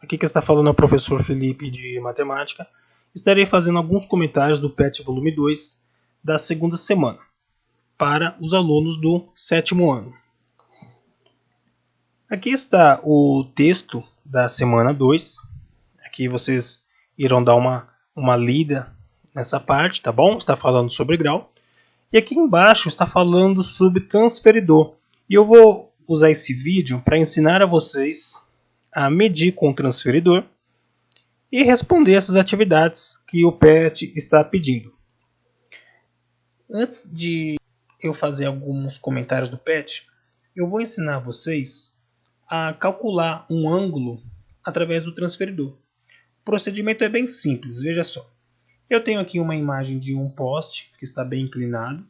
Aqui que está falando é o professor Felipe de Matemática. Estarei fazendo alguns comentários do PET Volume 2 da segunda semana para os alunos do sétimo ano. Aqui está o texto da semana 2. Aqui vocês irão dar uma lida nessa parte, tá bom? Está falando sobre grau. E aqui embaixo está falando sobre transferidor. E eu vou usar esse vídeo para ensinar a vocês a medir com o transferidor e responder essas atividades que o PET está pedindo. Antes de eu fazer alguns comentários do PET, eu vou ensinar vocês a calcular um ângulo através do transferidor. O procedimento é bem simples, veja só. Eu tenho aqui uma imagem de um poste que está bem inclinado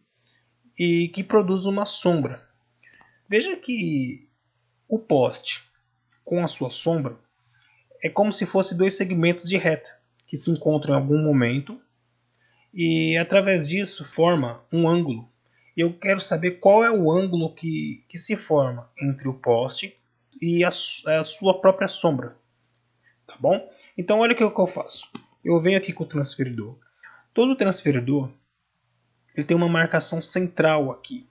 e que produz uma sombra. Veja que o poste com a sua sombra é como se fosse dois segmentos de reta que se encontram em algum momento e através disso forma um ângulo. Eu quero saber qual é o ângulo que se forma entre o poste e a sua própria sombra. Tá bom? Então olha o que eu faço. Eu venho aqui com o transferidor. Todo transferidor ele tem uma marcação central aqui.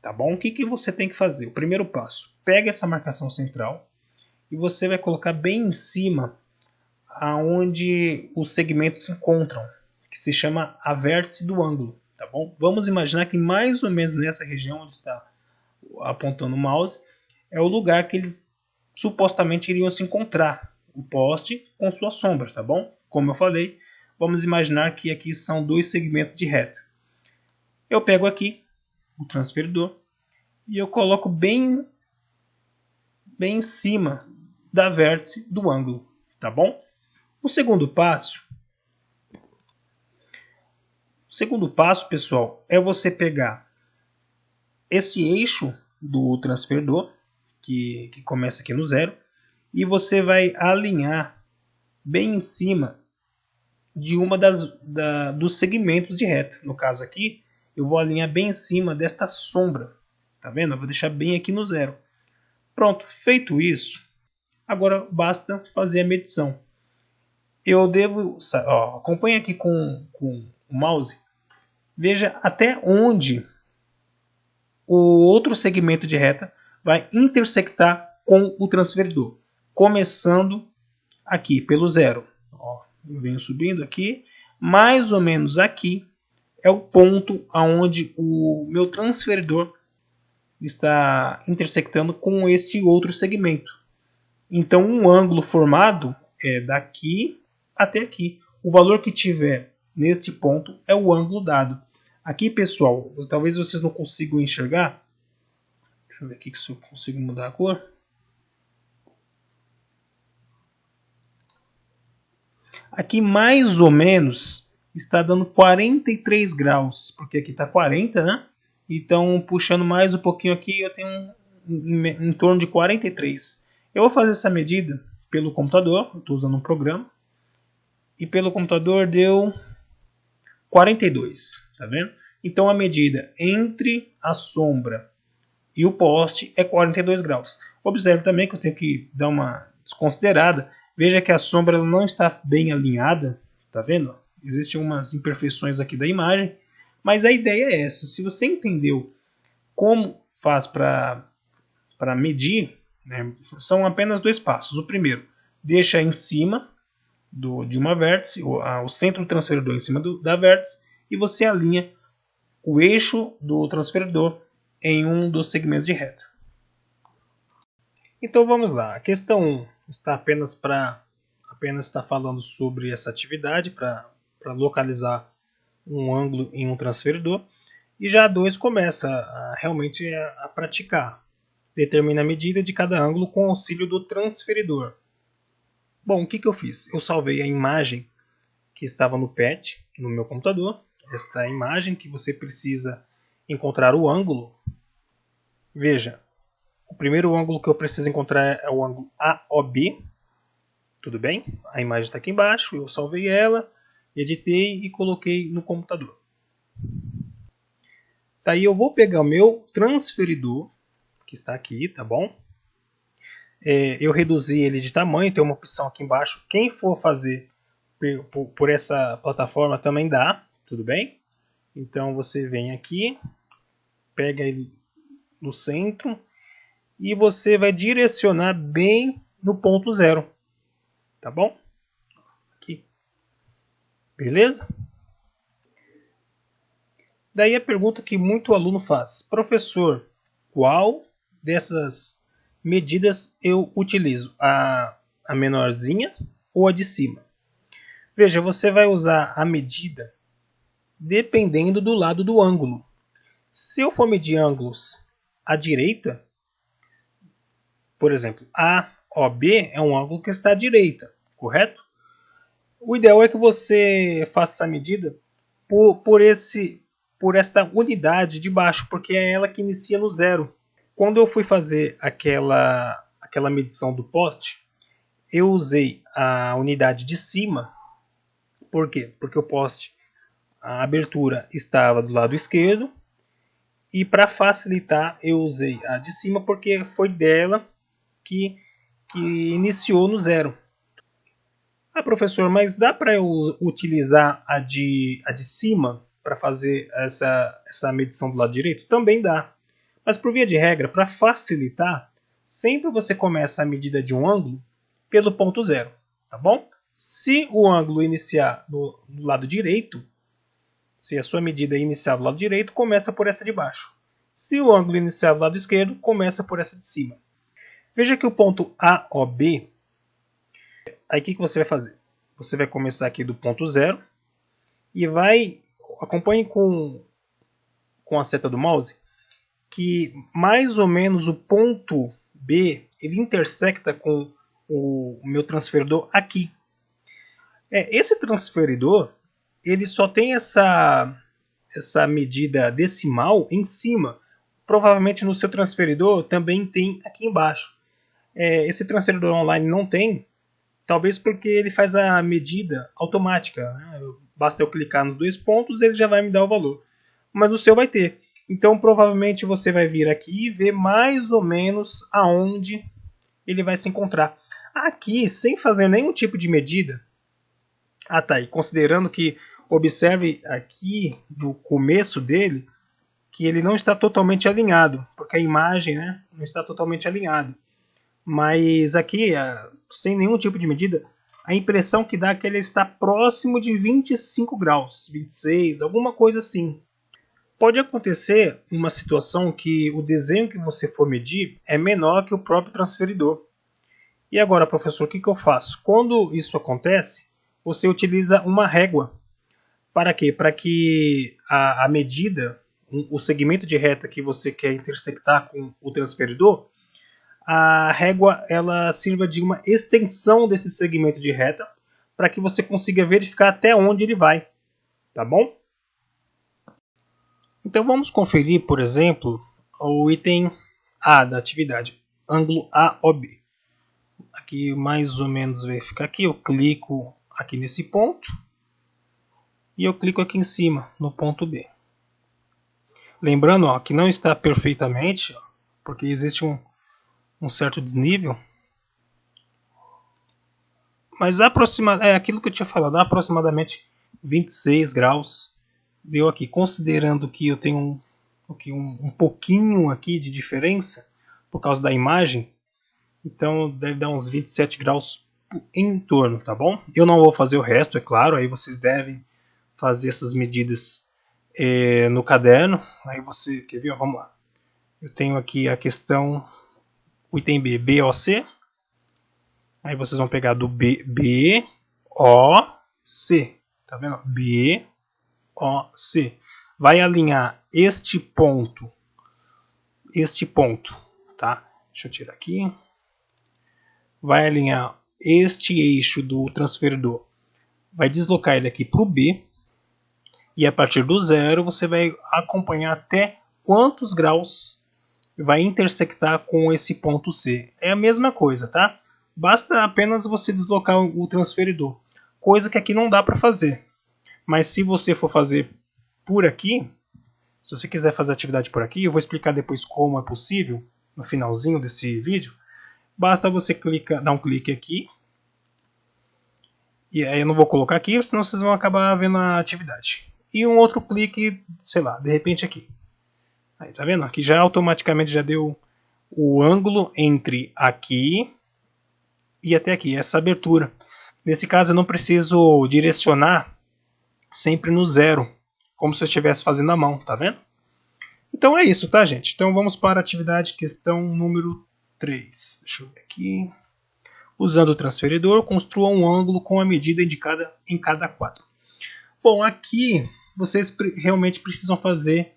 Tá bom? O que você tem que fazer? O primeiro passo, pega essa marcação central e você vai colocar bem em cima aonde os segmentos se encontram, que se chama a vértice do ângulo, tá bom? Vamos imaginar que mais ou menos nessa região onde está apontando o mouse é o lugar que eles supostamente iriam se encontrar, o poste com sua sombra, tá bom? Como eu falei, vamos imaginar que aqui são dois segmentos de reta. Eu pego aqui o transferidor e eu coloco bem em cima da vértice do ângulo, tá bom? O segundo passo, pessoal, é você pegar esse eixo do transferidor, que começa aqui no zero, e você vai alinhar bem em cima de uma dos segmentos de reta. No caso aqui, eu vou alinhar bem em cima desta sombra, tá vendo? Eu vou deixar bem aqui no zero. Pronto, feito isso, agora basta fazer a medição. Eu devo, acompanhe aqui com o mouse, veja até onde o outro segmento de reta vai intersectar com o transferidor, começando aqui pelo zero. Eu venho subindo aqui, mais ou menos aqui é o ponto aonde o meu transferidor está intersectando com este outro segmento. Então, um ângulo formado é daqui até aqui. O valor que tiver neste ponto é o ângulo dado. Aqui, pessoal, talvez vocês não consigam enxergar. Deixa eu ver aqui se eu consigo mudar a cor. Aqui, mais ou menos, está dando 43 graus, porque aqui está 40, né? Então, puxando mais um pouquinho aqui, eu tenho em torno de 43. Eu vou fazer essa medida pelo computador, estou usando um programa. E pelo computador deu 42, tá vendo? Então a medida entre a sombra e o poste é 42 graus. Observe também que eu tenho que dar uma desconsiderada. Veja que a sombra não está bem alinhada, tá vendo? Existem umas imperfeições aqui da imagem, mas a ideia é essa. Se você entendeu como faz para medir, né, são apenas dois passos. O primeiro, deixa em cima de uma vértice, o centro do transferidor em cima da vértice, e você alinha o eixo do transferidor em um dos segmentos de reta. Então vamos lá. A questão 1 está apenas está falando sobre essa atividade para localizar um ângulo em um transferidor. E já a 2 começa realmente a praticar. Determina a medida de cada ângulo com o auxílio do transferidor. Bom, o que eu fiz? Eu salvei a imagem que estava no PET, no meu computador. Esta imagem que você precisa encontrar o ângulo. Veja, o primeiro ângulo que eu preciso encontrar é o ângulo AOB. Tudo bem? A imagem está aqui embaixo, eu salvei ela, editei e coloquei no computador. Daí eu vou pegar o meu transferidor, que está aqui, tá bom? eu reduzi ele de tamanho, tem uma opção aqui embaixo. Quem for fazer por essa plataforma também dá, tudo bem? Então você vem aqui, pega ele no centro e você vai direcionar bem no ponto zero, tá bom? Aqui. Beleza? Daí a pergunta que muito aluno faz: professor, qual dessas medidas eu utilizo? A menorzinha ou a de cima? Veja, você vai usar a medida dependendo do lado do ângulo. Se eu for medir ângulos à direita, por exemplo, AOB é um ângulo que está à direita, correto? O ideal é que você faça essa medida por esta unidade de baixo, porque é ela que inicia no zero. Quando eu fui fazer aquela medição do poste, eu usei a unidade de cima. Por quê? Porque o poste, a abertura estava do lado esquerdo, e para facilitar eu usei a de cima porque foi dela que iniciou no zero. Ah, professor, mas dá para eu utilizar a de cima para fazer essa medição do lado direito? Também dá. Mas por via de regra, para facilitar, sempre você começa a medida de um ângulo pelo ponto zero, tá bom? Se o ângulo iniciar do lado direito, se a sua medida iniciar do lado direito, começa por essa de baixo. Se o ângulo iniciar do lado esquerdo, começa por essa de cima. Veja que o ponto AOB, aí o que você vai fazer? Você vai começar aqui do ponto zero e acompanhe com a seta do mouse, que mais ou menos o ponto B, ele intersecta com o meu transferidor aqui. Esse transferidor, ele só tem essa medida decimal em cima. Provavelmente no seu transferidor também tem aqui embaixo. Esse transferidor online não tem, talvez porque ele faz a medida automática, né? Basta eu clicar nos dois pontos, ele já vai me dar o valor. Mas o seu vai ter. Então provavelmente você vai vir aqui e ver mais ou menos aonde ele vai se encontrar. Aqui, sem fazer nenhum tipo de medida, tá aí, considerando que, observe aqui do começo dele, que ele não está totalmente alinhado, porque a imagem, né, não está totalmente alinhada. Mas aqui, sem nenhum tipo de medida, a impressão que dá é que ele está próximo de 25 graus, 26, alguma coisa assim. Pode acontecer uma situação que o desenho que você for medir é menor que o próprio transferidor. E agora, professor, o que eu faço? Quando isso acontece, você utiliza uma régua. Para quê? Para que a medida, o segmento de reta que você quer intersectar com o transferidor, a régua ela sirva de uma extensão desse segmento de reta para que você consiga verificar até onde ele vai. Tá bom? Então vamos conferir, por exemplo, o item A da atividade, ângulo AOB. Aqui mais ou menos vai ficar aqui, eu clico aqui nesse ponto e eu clico aqui em cima no ponto B. Lembrando que não está perfeitamente, porque existe um certo desnível, mas é aquilo que eu tinha falado, aproximadamente 26 graus deu aqui, considerando que eu tenho um pouquinho aqui de diferença por causa da imagem, então deve dar uns 27 graus em torno, tá bom? Eu não vou fazer o resto, é claro, aí vocês devem fazer essas medidas no caderno. Aí você, quer ver? Vamos lá. Eu tenho aqui a questão, o item B, BOC. Aí vocês vão pegar do BOC, tá vendo? BOC. Vai alinhar este ponto, tá? Deixa eu tirar aqui. Vai alinhar este eixo do transferidor, vai deslocar ele aqui para o B, e a partir do zero você vai acompanhar até quantos graus vai intersectar com esse ponto C. É a mesma coisa, tá? Basta apenas você deslocar o transferidor, coisa que aqui não dá para fazer. Mas se você for fazer por aqui, se você quiser fazer atividade por aqui, eu vou explicar depois como é possível, no finalzinho desse vídeo. Basta você dar um clique aqui. E aí eu não vou colocar aqui, senão vocês vão acabar vendo a atividade. E um outro clique, sei lá, de repente aqui. Aí, tá vendo? Aqui já automaticamente já deu o ângulo entre aqui e até aqui, essa abertura. Nesse caso eu não preciso direcionar sempre no zero, como se eu estivesse fazendo à mão, tá vendo? Então é isso, tá, gente? Então vamos para a atividade questão número 3. Deixa eu ver aqui. Usando o transferidor, construa um ângulo com a medida indicada em cada quadro. Bom, aqui vocês realmente precisam fazer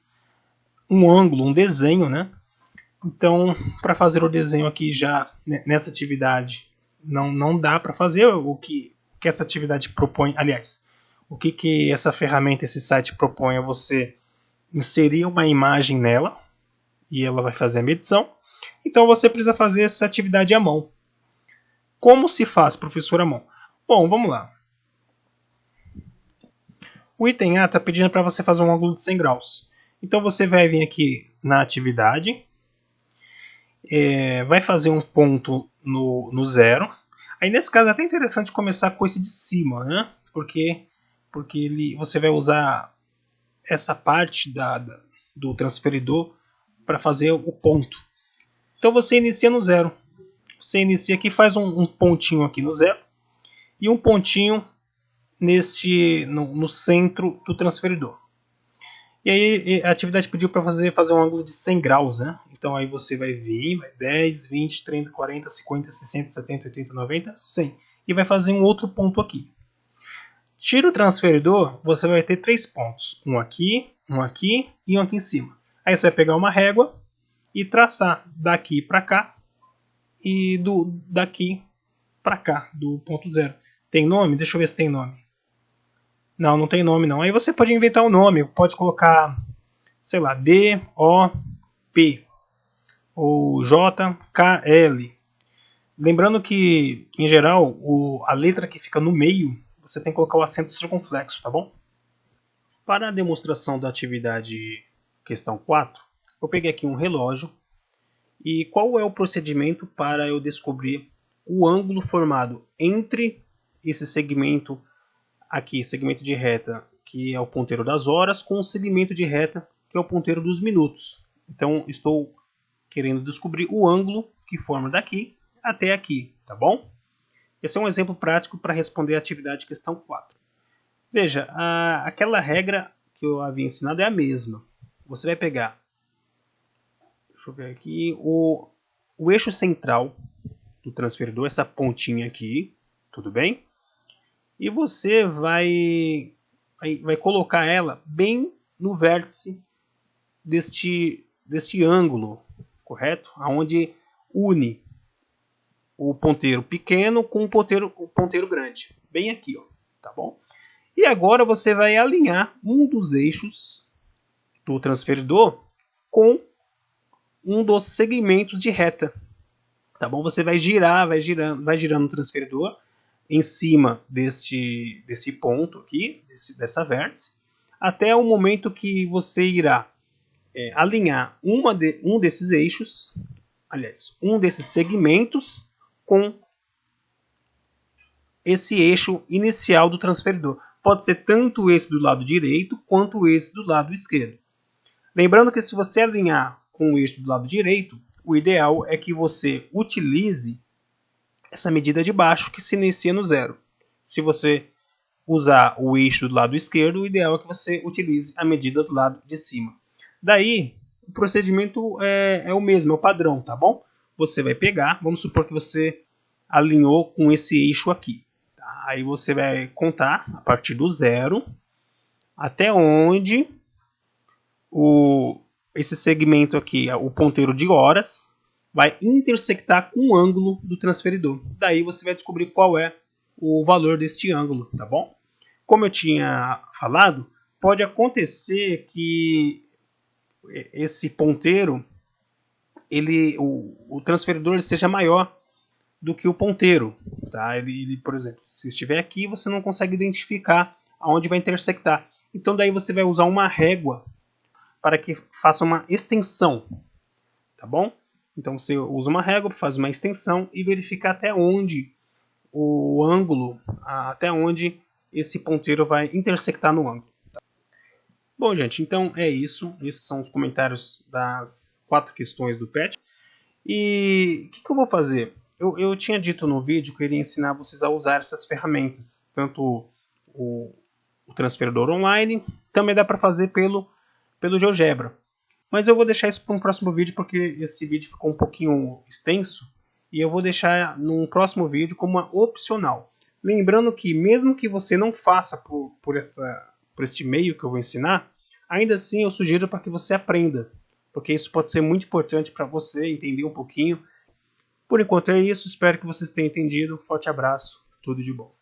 um ângulo, um desenho, né? Então, para fazer o desenho aqui já nessa atividade, não dá para fazer o que essa atividade propõe. Aliás, o que essa ferramenta, esse site propõe é você inserir uma imagem nela e ela vai fazer a medição. Então, você precisa fazer essa atividade à mão. Como se faz, professor, à mão? Bom, vamos lá. O item A está pedindo para você fazer um ângulo de 100 graus. Então você vai vir aqui na atividade, vai fazer um ponto no zero. Aí nesse caso é até interessante começar com esse de cima, né? Porque você vai usar essa parte do transferidor para fazer o ponto. Então você inicia no zero. Você inicia aqui, faz um pontinho aqui no zero e um pontinho no centro do transferidor. E aí a atividade pediu para fazer um ângulo de 100 graus, né? Então aí você vai vir, vai 10, 20, 30, 40, 50, 60, 70, 80, 90, 100. E vai fazer um outro ponto aqui. Tira o transferidor, você vai ter 3 pontos. Um aqui e um aqui em cima. Aí você vai pegar uma régua e traçar daqui para cá e daqui para cá, do ponto zero. Tem nome? Deixa eu ver se tem nome. Não tem nome não. Aí você pode inventar um nome, pode colocar, sei lá, D-O-P ou J-K-L. Lembrando que, em geral, a letra que fica no meio, você tem que colocar o acento circunflexo, tá bom? Para a demonstração da atividade questão 4, eu peguei aqui um relógio. E qual é o procedimento para eu descobrir o ângulo formado entre esse segmento aqui, segmento de reta, que é o ponteiro das horas, com o segmento de reta, que é o ponteiro dos minutos. Então, estou querendo descobrir o ângulo que forma daqui até aqui, tá bom? Esse é um exemplo prático para responder a atividade questão 4. Veja, aquela regra que eu havia ensinado é a mesma. Você vai pegar, deixa eu ver aqui, o eixo central do transferidor, essa pontinha aqui, tudo bem? E você vai colocar ela bem no vértice deste ângulo, correto? Aonde une o ponteiro pequeno com o ponteiro grande, bem aqui, ó, tá bom? E agora você vai alinhar um dos eixos do transferidor com um dos segmentos de reta, tá bom? Você vai girando o transferidor em cima desse ponto aqui, dessa vértice, até o momento que você irá alinhar um desses eixos, aliás, um desses segmentos com esse eixo inicial do transferidor. Pode ser tanto esse do lado direito quanto esse do lado esquerdo. Lembrando que se você alinhar com o eixo do lado direito, o ideal é que você utilize essa medida de baixo que se inicia no zero. Se você usar o eixo do lado esquerdo, o ideal é que você utilize a medida do lado de cima. Daí, o procedimento é o mesmo, é o padrão, tá bom? Você vai pegar, vamos supor que você alinhou com esse eixo aqui. Tá? Aí você vai contar a partir do zero até onde esse segmento aqui, o ponteiro de horas, vai intersectar com o ângulo do transferidor. Daí você vai descobrir qual é o valor deste ângulo, tá bom? Como eu tinha falado, pode acontecer que esse ponteiro, o transferidor ele seja maior do que o ponteiro, tá? Por exemplo, se estiver aqui, você não consegue identificar aonde vai intersectar. Então daí você vai usar uma régua para que faça uma extensão, tá bom? Então você usa uma régua, faz uma extensão e verifica até onde o ângulo, até onde esse ponteiro vai intersectar no ângulo. Bom, gente, então é isso. Esses são os comentários das 4 questões do PET. E o que eu vou fazer? Eu tinha dito no vídeo que eu iria ensinar vocês a usar essas ferramentas, tanto o transferidor online, também dá para fazer pelo GeoGebra. Mas eu vou deixar isso para um próximo vídeo, porque esse vídeo ficou um pouquinho extenso, e eu vou deixar num próximo vídeo como uma opcional. Lembrando que mesmo que você não faça por este meio que eu vou ensinar, ainda assim eu sugiro para que você aprenda, porque isso pode ser muito importante para você entender um pouquinho. Por enquanto é isso, espero que vocês tenham entendido. Forte abraço, tudo de bom.